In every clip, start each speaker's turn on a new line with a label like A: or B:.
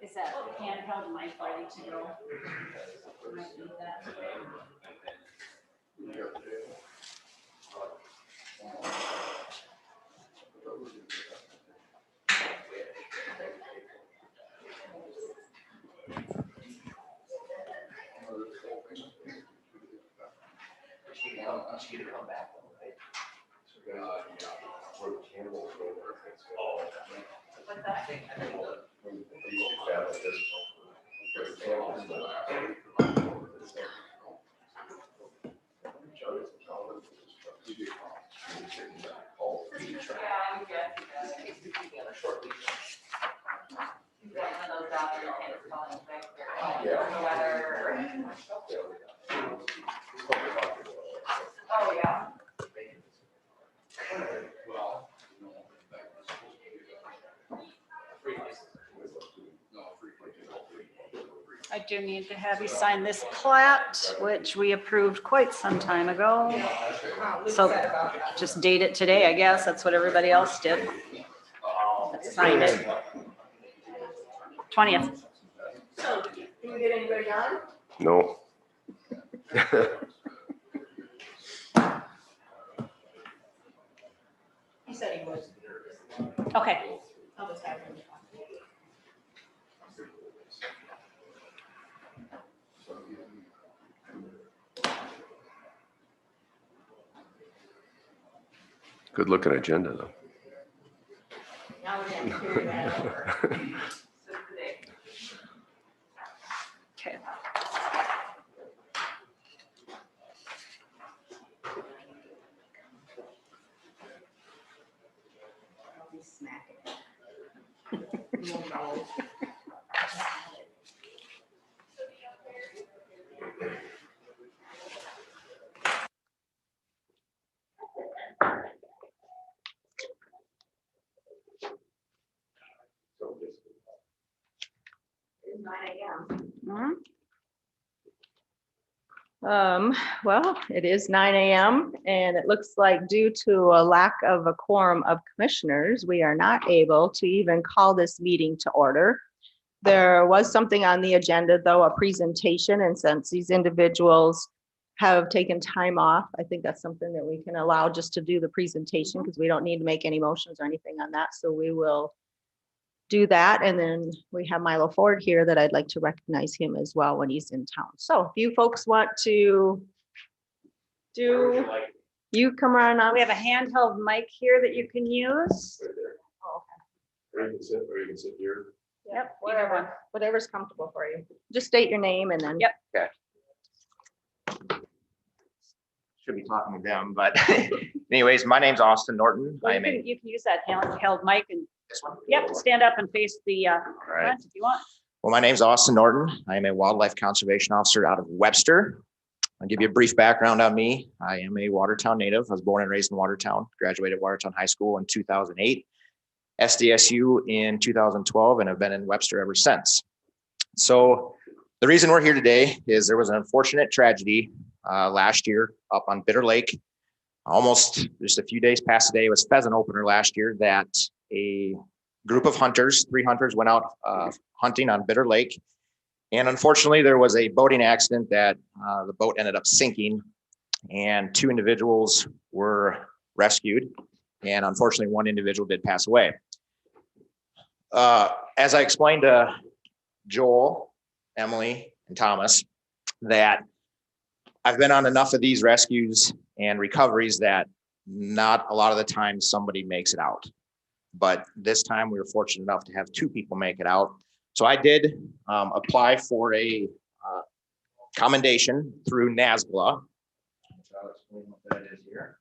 A: Is that handheld mic ready to go? Might need that. What's that? Oh, yeah. I do need to have you sign this plat, which we approved quite some time ago. So just date it today, I guess. That's what everybody else did. Let's sign it. 20th.
B: So, did we get anybody on?
C: No.
B: He said he was.
A: Okay.
B: I'll just have him.
C: Good looking agenda though.
B: Now we have to carry that over.
A: Okay.
B: I'll be smacking it. No, no. It's 9 a.m.
D: Well, it is 9 a.m. and it looks like due to a lack of a quorum of commissioners, we are not able to even call this meeting to order. There was something on the agenda, though, a presentation, and since these individuals have taken time off, I think that's something that we can allow just to do the presentation because we don't need to make any motions or anything on that. So we will do that. And then we have Milo Ford here that I'd like to recognize him as well when he's in town. So if you folks want to do, you come around.
A: We have a handheld mic here that you can use.
C: Or you can sit here.
D: Yep,
A: Either one.
D: whatever, whatever's comfortable for you. Just state your name and then.
A: Yep.
E: Should be talking to them, but anyways, my name's Austin Norton.
A: Well,
E: I
A: you
E: am
A: can use that handheld mic and,
E: this one.
A: yep, stand up and face the
E: right.
A: front if you want.
E: Well, my name's Austin Norton. I am a wildlife conservation officer out of Webster. I'll give you a brief background on me. I am a Watertown native. I was born and raised in Watertown, graduated Watertown High School in 2008, SDSU in 2012, and have been in Webster ever since. So the reason we're here today is there was an unfortunate tragedy last year up on Bitter Lake. Almost just a few days past today, it was pheasant opener last year that a group of hunters, 3 hunters went out hunting on Bitter Lake. And unfortunately, there was a boating accident that the boat ended up sinking and 2 individuals were rescued. And unfortunately, 1 individual did pass away. As I explained to Joel, Emily, and Thomas, that I've been on enough of these rescues and recoveries that not a lot of the time somebody makes it out. But this time we were fortunate enough to have 2 people make it out. So I did apply for a commendation through NASBLA. I'll explain what that is here.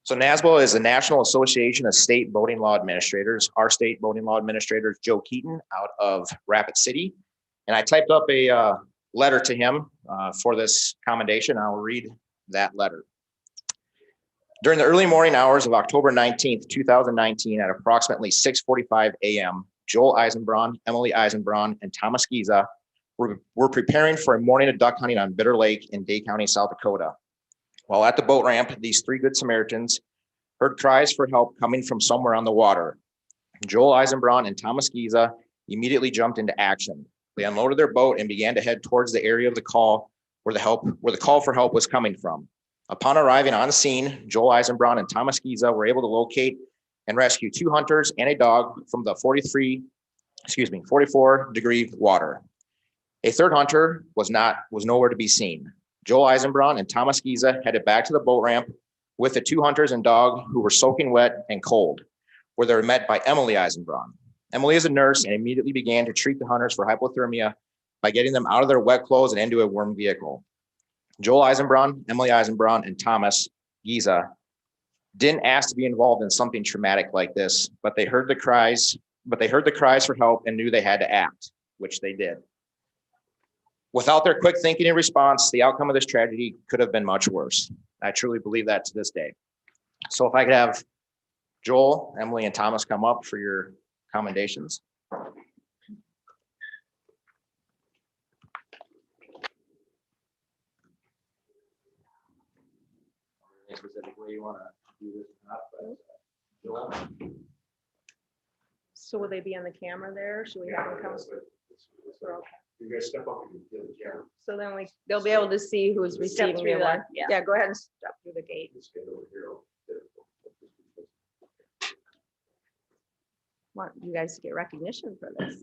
E: So NASBLA is the National Association of State Boating Law Administrators. Our state boating law administrator is Joe Keaton out of Rapid City. And I typed up a letter to him for this commendation. I'll read that letter. During the early morning hours of October 19th, 2019, at approximately 6:45 a.m., Joel Eisenbraun, Emily Eisenbraun, and Thomas Giza were preparing for a morning of duck hunting on Bitter Lake in Day County, South Dakota. While at the boat ramp, these 3 good Samaritans heard cries for help coming from somewhere on the water. Joel Eisenbraun and Thomas Giza immediately jumped into action. They unloaded their boat and began to head towards the area of the call where the call for help was coming from. Upon arriving on scene, Joel Eisenbraun and Thomas Giza were able to locate and rescue 2 hunters and a dog from the 44-degree water. A third hunter was nowhere to be seen. Joel Eisenbraun and Thomas Giza headed back to the boat ramp with the 2 hunters and dog who were soaking wet and cold, where they were met by Emily Eisenbraun. Emily is a nurse and immediately began to treat the hunters for hypothermia by getting them out of their wet clothes and into a warm vehicle. Joel Eisenbraun, Emily Eisenbraun, and Thomas Giza didn't ask to be involved in something traumatic like this, but they heard the cries for help and knew they had to act, which they did. Without their quick thinking and response, the outcome of this tragedy could have been much worse. I truly believe that to this day. So if I could have Joel, Emily, and Thomas come up for your commendations. Any specific way you want to do this or not, but Joel.
D: So will they be on the camera there? Should we have them come? Okay.
C: You guys step up and get the camera.
D: So then they'll be able to see who's
A: Step
D: receiving
A: through
D: the
A: the-
D: award.
A: yeah.
D: Yeah, go ahead and step through the gate.
C: Just get over here.
D: Want you guys to get recognition for this.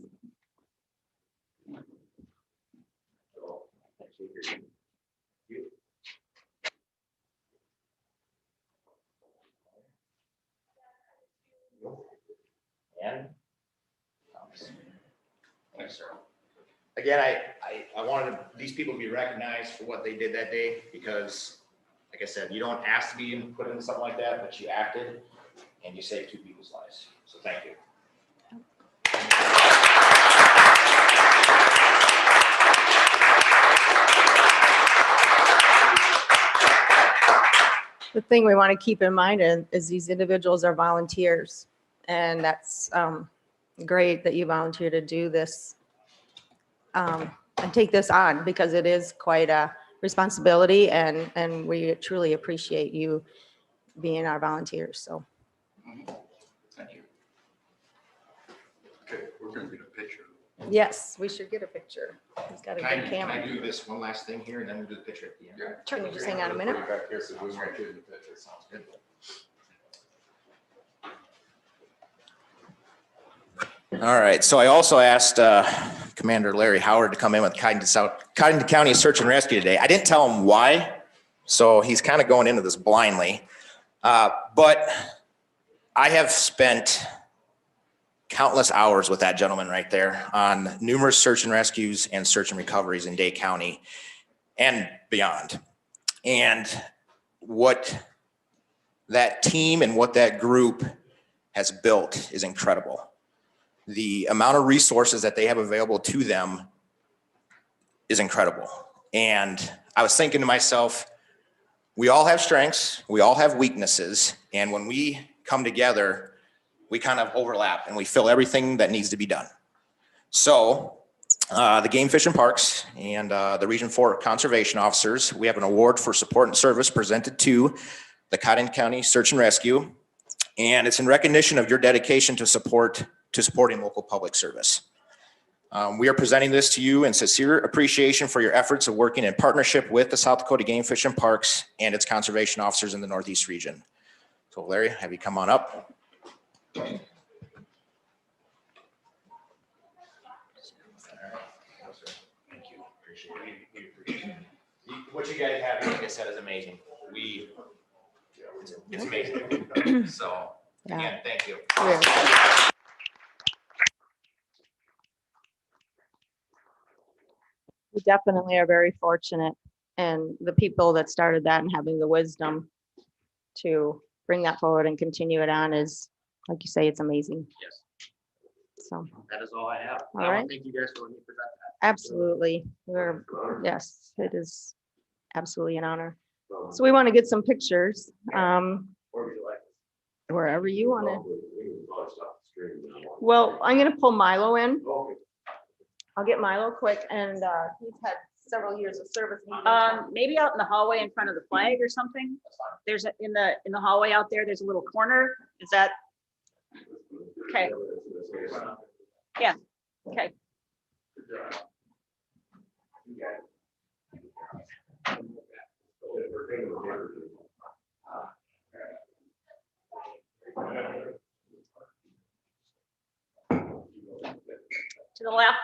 E: And thanks, sir. Again, I wanted these people to be recognized for what they did that day because, like I said, you don't ask to be put into something like that, but you acted and you saved 2 people's lives. So thank you.
D: The thing we want to keep in mind is these individuals are volunteers. And that's great that you volunteer to do this and take this on because it is quite a responsibility and we truly appreciate you being our volunteers. So
E: Thank you.
C: Okay, we're gonna get a picture.
D: yes, we should get a picture. He's got a
E: Can
D: good
E: I
D: camera.
E: do this one last thing here and then we'll do the picture at the end?
D: Can we just hang on a minute?
C: Back here, so we won't get in the picture. Sounds good.
E: All right, so I also asked Commander Larry Howard to come in with Codington County Search and Rescue today. I didn't tell him why, so he's kind of going into this blindly. But I have spent countless hours with that gentleman right there on numerous search and rescues and search and recoveries in Day County and beyond. And what that team and what that group has built is incredible. The amount of resources that they have available to them is incredible. And I was thinking to myself, we all have strengths, we all have weaknesses, and when we come together, we kind of overlap and we fill everything that needs to be done. So the Game Fish and Parks and the Region 4 Conservation Officers, we have an award for support and service presented to the Codington County Search and Rescue. And it's in recognition of your dedication to supporting local public service. We are presenting this to you in sincere appreciation for your efforts of working in partnership with the South Dakota Game Fish and Parks and its conservation officers in the Northeast region. So Larry, have you come on up? Thank you. Appreciate it. What you guys have, like I said, is amazing. It's amazing. So again, thank you.
D: Yeah. We definitely are very fortunate and the people that started that and having the wisdom to bring that forward and continue it on is, like you say, it's amazing.
E: Yes.
D: So,
E: That is all I have.
D: All
E: I
D: right.
E: want to thank you guys for letting me present that.
D: absolutely. Yes, it is absolutely an honor. So we want to get some pictures,
C: Where would you like?
D: wherever you want to.
C: We can probably stop the stream now.
D: Well, I'm going to pull Milo in.
C: Okay.
D: I'll get Milo quick and he's had several years of service.
A: Maybe out in the hallway in front of the flag or something. There's in the hallway out there, there's a little corner. Is that? Okay. Yeah. Okay. To the left.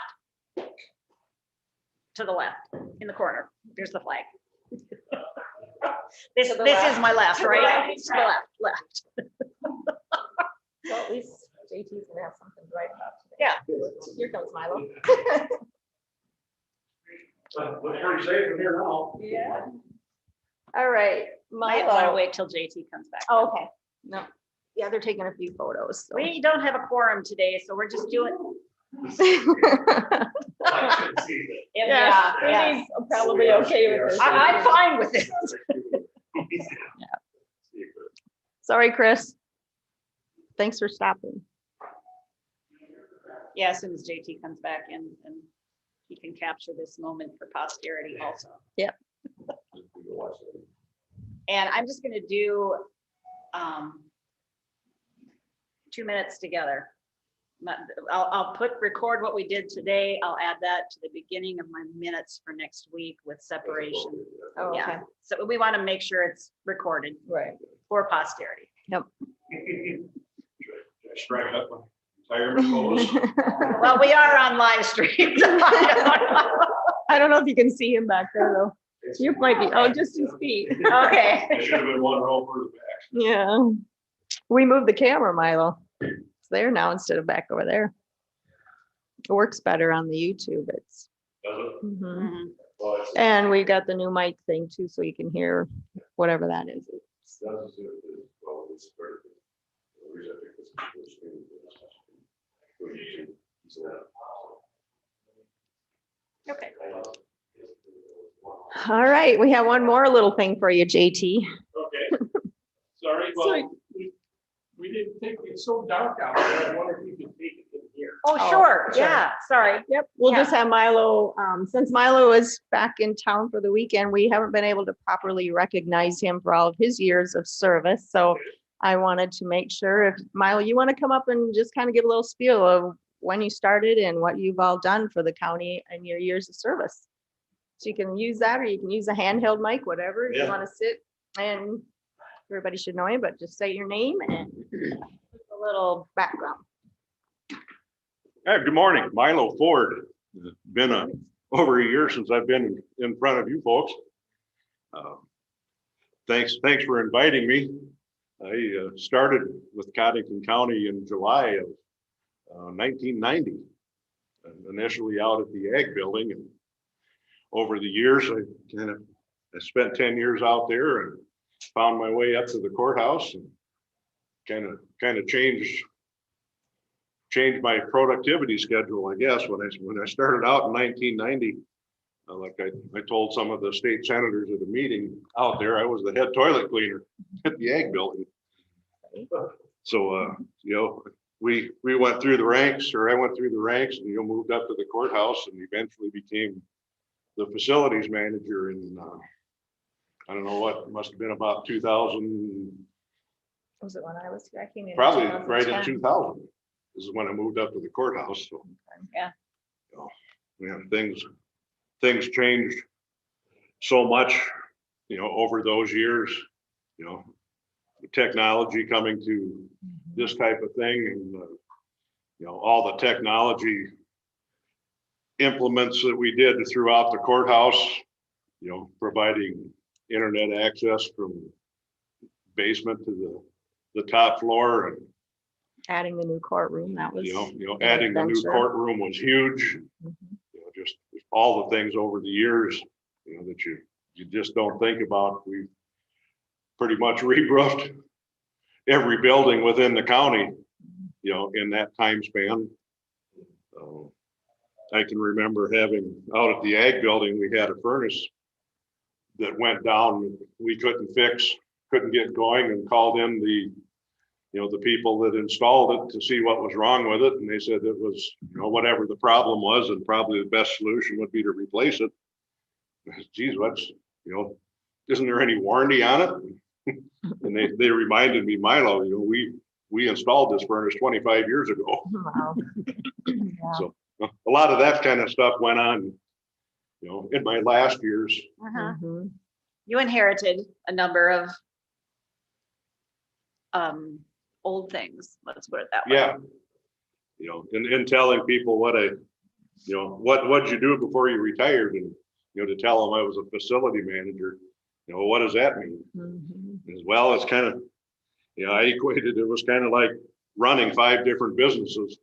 A: To the left, in the corner. There's the flag. This is my left, right? To the left.
D: Well, at least JT's gonna have something to write about today.
A: Yeah.
D: Here comes Milo.
C: We're pretty safe in here now.
D: Yeah. All right,
A: Might want to
D: Milo.
A: wait till JT comes back.
D: Oh, okay. No. Yeah, they're taking a few photos. So.
A: We don't have a quorum today, so we're just doing.
D: Yeah, he's probably okay with this.
A: I'm fine with it.
D: Sorry, Chris. Thanks for stopping.
A: Yeah, as soon as JT comes back in, and he can capture this moment for posterity also.
D: Yep.
A: And I'm just gonna do 2 minutes together. I'll record what we did today. I'll add that to the beginning of my minutes for next week with separation.
D: Oh, okay.
A: Yeah, so we want to make sure it's recorded
D: Right.
A: for posterity.
D: Yep.
C: Strike up my retirement photos.
A: Well, we are on live stream.
D: I don't know if you can see him back there though. You might be, oh, just his feet.
A: Okay.
C: I should have been one row further back.
D: Yeah. We moved the camera, Milo. It's there now instead of back over there. It works better on the YouTube. It's.
C: Does it?
D: Mhm.
A: Mhm.
C: Well, it's-
D: And we got the new mic thing too, so you can hear whatever that is. It's-
C: That's it. Well, it's very good. The reason I think this is good screen is for YouTube, so-
A: Okay.
D: All right, we have one more little thing for you, JT.
F: Okay, sorry, well, we didn't think it's so dark out there, I wonder if you could take it in here.
A: Oh,
D: Oh,
A: sure.
D: sure.
A: Yeah, sorry.
D: Yep, we'll
A: Yeah.
D: just have Milo, since Milo is back in town for the weekend, we haven't been able to properly recognize him for all of his years of service, so I wanted to make sure if, Milo, you want to come up and just kind of give a little spiel of when you started and what you've all done for the county and your years of service. So you can use that, or you can use a handheld mic, whatever, if you
C: Yeah.
D: want to sit, and everybody should know you, but just say your name and a little background.
F: Hey, good morning, Milo Ford. It's been over a year since I've been in front of you folks. Thanks for inviting me. I started with Codington County in July of 1990. Initially out at the Ag Building, and over the years, I spent 10 years out there and found my way up to the courthouse and kind of changed my productivity schedule, I guess. When I started out in 1990, like I told some of the state senators at a meeting out there, I was the head toilet cleaner at the Ag Building. So, we went through the ranks, or I went through the ranks, and moved up to the courthouse and eventually became the facilities manager in, I don't know what, must have been about 2000,
D: Was it when I was here? I came in.
F: probably right in
D: 2010.
F: 2000 is when I moved up to the courthouse. So,
A: Yeah.
F: things changed so much, over those years, technology coming to this type of thing, and, all the technology implements that we did throughout the courthouse, providing internet access from basement to the top floor, and
D: Adding the new courtroom, that was.
F: adding the new
D: adventure.
F: courtroom was huge.
D: Mhm.
F: Just all the things over the years, that you just don't think about. We pretty much re-roofed every building within the county, in that time span. I can remember having out at the Ag Building, we had a furnace that went down, we couldn't fix, couldn't get going, and called in the people that installed it to see what was wrong with it. And they said it was, whatever the problem was, and probably the best solution would be to replace it. geez, isn't there any warranty on it? And they reminded me, Milo, we installed this furnace 25 years ago.
D: Wow. Yeah.
F: So a lot of that kind of stuff went on, in my last years.
D: Mhm.
A: You inherited a number of old things, let's put it that way.
F: Yeah. And telling people what'd you do before you retired? And, to tell them I was a facility manager, what does that mean?
D: Mhm.
F: As well, it's kind of, I equated, it was kind of like running 5 different businesses,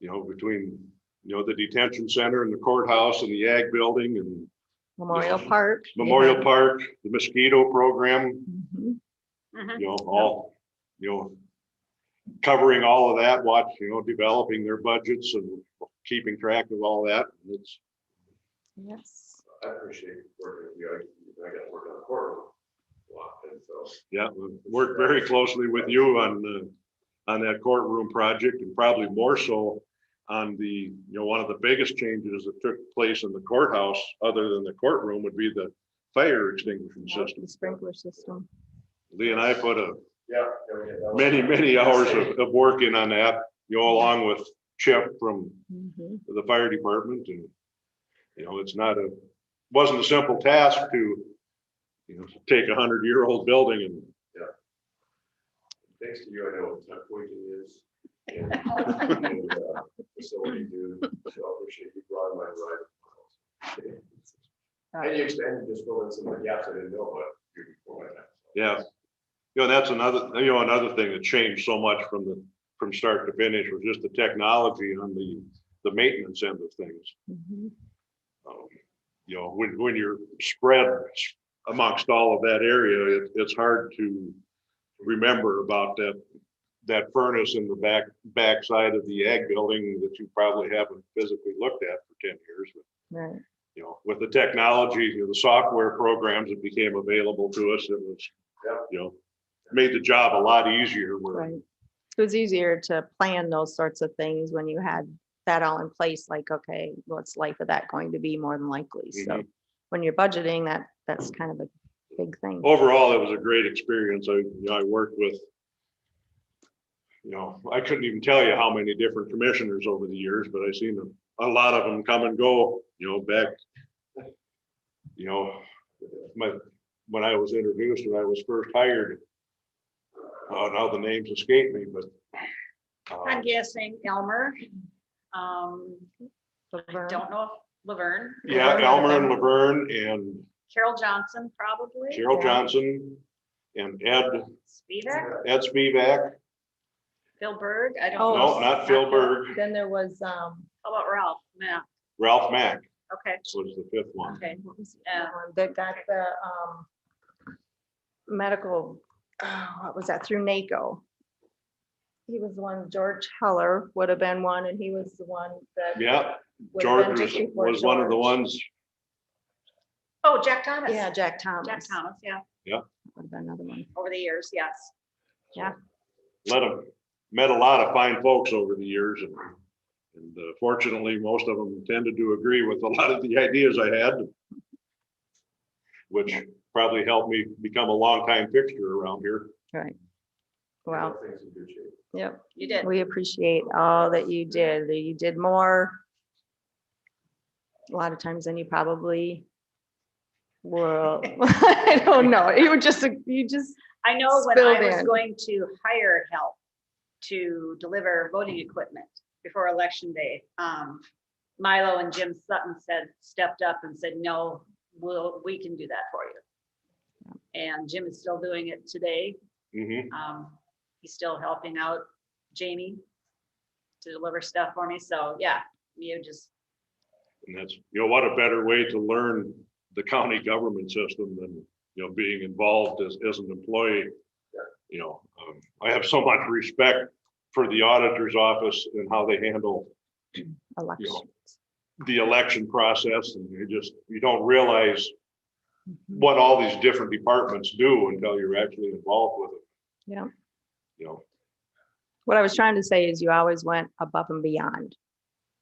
F: between, the detention center and the courthouse and the ag building and
D: Memorial Park.
F: Memorial Park, the mosquito program,
D: Mhm.
A: Mhm.
F: all, covering all of that, developing their budgets and keeping track of all that. It's,
D: Yes.
C: I appreciate working with you. I got to work on the courtroom a lot, and so.
F: yeah, we worked very closely with you on that courtroom project, and probably more so on the, one of the biggest changes that took place in the courthouse, other than the courtroom, would be the fire extinguishing system.
D: The sprinkler system.
F: Lee and I put
C: Yeah.
F: many hours of work in on that, along with Chip from
D: Mhm.
F: the fire department, and wasn't a simple task to take 100-year-old building and
C: Thanks to you, I know what tuck pointing is. And facility do, so I appreciate you broaden my horizon. And you expanded, just fill in some of the gaps I didn't know about before my time.
F: Yeah. That's another thing that changed so much from start to finish was just the technology on the maintenance end of things.
D: Mhm.
F: When you're spread amongst all of that area, it's hard to remember about that furnace in the back side of the ag building that you probably haven't physically looked at for 10 years. But,
D: Right.
F: with the technology, the software programs that became available to us, it was, made the job a lot easier.
D: Right. It was easier to plan those sorts of things when you had that all in place, like, okay, what's life of that going to be more than likely? So
F: Mhm.
D: when you're budgeting, that's kind of a big thing.
F: Overall, it was a great experience. I worked with, I couldn't even tell you how many different commissioners over the years, but I've seen a lot of them come and go, back, when I was introduced, when I was first hired. Now the names escape me, but.
A: I'm guessing Elmer.
D: Laverne.
A: Don't know if Laverne.
F: Yeah, Elmer and Laverne and
A: Carol Johnson, probably.
F: Cheryl
D: Yeah.
F: Johnson and Ed
A: Spivak,
F: Spivak.
A: Phil Berg. I don't
D: Oh,
A: know.
F: No, not Phil Berg.
D: Then there was,
A: How about Ralph? Yeah.
F: Ralph Mack
A: Okay.
F: was the 5th one.
A: Okay.
D: what was the
A: Yeah.
D: other one that got the medical, what was that, through NACO? He was the one, George Heller would have been one, and he was the one that.
F: Yeah,
D: would have been
F: George
D: just before
F: was one of the
D: George.
F: ones.
A: Oh, Jack Thomas.
D: Yeah, Jack Thomas.
A: Jack Thomas, yeah.
D: Would have been another one.
A: Over the years, yes.
F: Met a lot of fine folks over the years, and fortunately, most of them tended to agree with a lot of the ideas I had, which probably helped me become a longtime fixture around here.
D: Right. Well,
C: Things in good shape.
D: yep.
A: You did.
D: We appreciate all that you did. You did more a lot of times than you probably will. I don't know. You just
A: I know when
D: Spilled
A: I was
D: in.
A: going to hire help to deliver voting equipment before election day, Milo and Jim Sutton stepped up and said, no, we can do that for you. And Jim is still doing it today.
F: Mhm.
A: He's still helping out Jamie to deliver stuff for me. So yeah, you just,
F: And that's, what a better way to learn the county government system than, being involved as an employee. I have so much respect for the auditor's office and how they handle
D: election.
F: the election process, and you don't realize
D: Mhm.
F: what all these different departments do until you're actually involved with it.
D: Yeah.
F: You know,
D: What I was trying to say is you always went above and beyond.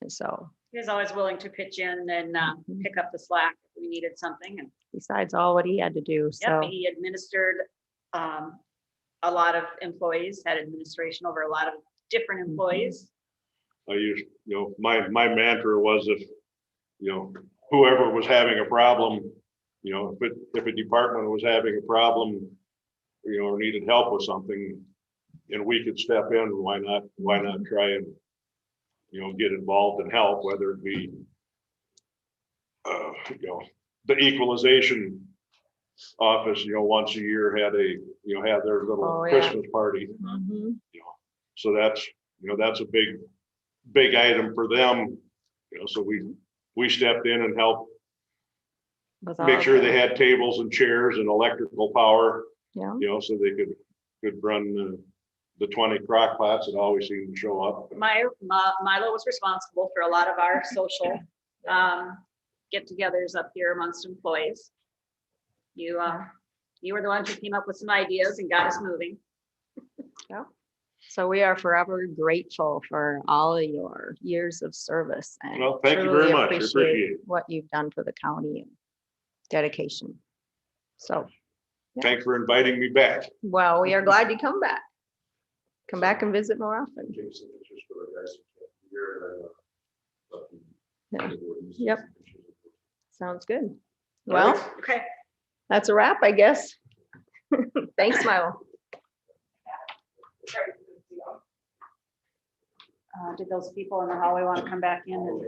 D: And so
A: He was always willing to pitch in and pick up the slack if we needed something. And
D: Besides all what he had to do,
A: yep,
D: so.
A: he administered a lot of employees, had administration over a lot of different employees.
F: I used, my mantra was whoever was having a problem, if a department was having a problem, or needed help with something, and we could step in, why not try and, get involved and help, whether it be, the equalization office, once a year had have their little
D: Oh, yeah.
F: Christmas party.
D: Mhm.
F: So that's a big item for them, so we stepped in and helped
D: Was
F: make
D: all
F: sure they
D: good.
F: had tables and chairs and electrical power,
D: Yeah,
F: so they could run the 20 crock pots that always seem to show up.
A: Milo was responsible for a lot of our social get-togethers up here amongst employees. You were the ones who came up with some ideas and got us moving.
D: so we are forever grateful for all of your years of service and
F: Well, thank you
D: truly
F: very much. I appreciate it.
D: what you've done for the county and dedication. So,
F: Thanks for inviting me back.
D: well, we are glad you come back. Come back and visit more often.
C: Take some pictures for the guys here
D: Yeah.
C: and
D: Yep. Sounds good. Well,
A: Okay.
D: that's a wrap, I guess. Thanks, Milo.
A: Did those people in the hallway want to come back in? And